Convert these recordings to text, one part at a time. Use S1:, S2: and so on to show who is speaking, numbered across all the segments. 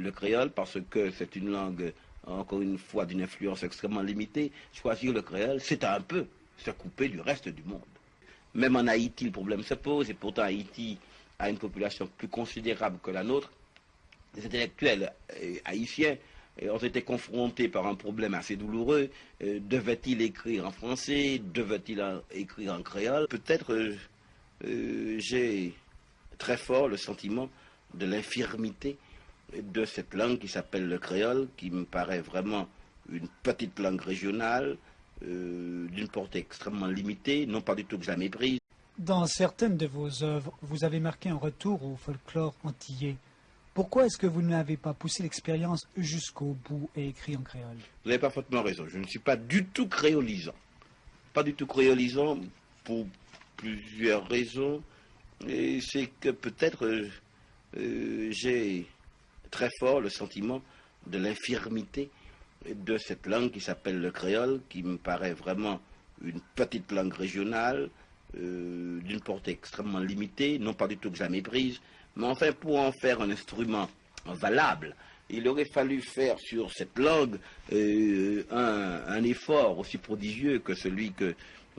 S1: le créole parce que c'est une langue, encore une fois, d'une influence extrêmement limitée. Choisir le créole, c'est un peu se couper du reste du monde. Même en Haïti, le problème se pose, et pourtant Haïti a une population plus considérable que la nôtre. Les intellectuels haïtiens ont été confrontés par un problème assez douloureux. Devait-il écrire en français? Devait-il écrire en créole? Peut-être j'ai très fort le sentiment de l'infirmité de cette langue qui s'appelle le créole, qui me paraît vraiment une petite langue régionale, d'une portée extrêmement limitée, non pas du tout que je la méprise.
S2: Dans certaines de vos œuvres, vous avez marqué un retour au folklore antillais. Pourquoi est-ce que vous n'avez pas poussé l'expérience jusqu'au bout et écrit en créole?
S1: Vous avez parfaitement raison. Je ne suis pas du tout créolisant. Pas du tout créolisant pour plusieurs raisons. Et c'est que peut-être j'ai très fort le sentiment de l'infirmité de cette langue qui s'appelle le créole, qui me paraît vraiment une petite langue régionale, d'une portée extrêmement limitée, non pas du tout que je la méprise, mais enfin pour en faire un instrument valable, il aurait fallu faire sur cette langue un effort aussi prodigieux que celui que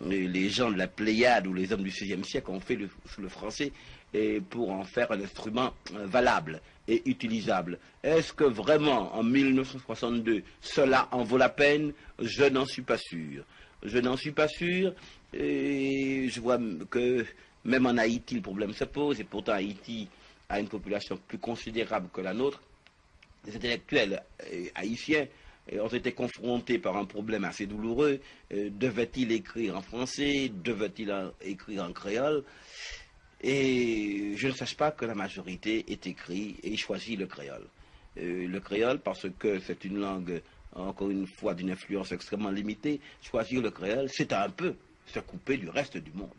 S1: les gens de la Pléiade ou les hommes du XVIe siècle ont fait sous le français, et pour en faire un instrument valable et utilisable. Est-ce que vraiment, en 1962, cela en vaut la peine? Je n'en suis pas sûr. Je n'en suis pas sûr, et je vois que même en Haïti, le problème se pose, et pourtant Haïti a une population plus considérable que la nôtre. Les intellectuels haïtiens ont été confrontés par un problème assez douloureux. Devait-il écrire en français? Devait-il écrire en créole? Et je ne sache pas que la majorité ait écrit et choisi le créole. Le créole parce que c'est une langue, encore une fois, d'une influence extrêmement limitée. Choisir le créole, c'est un peu se couper du reste du monde.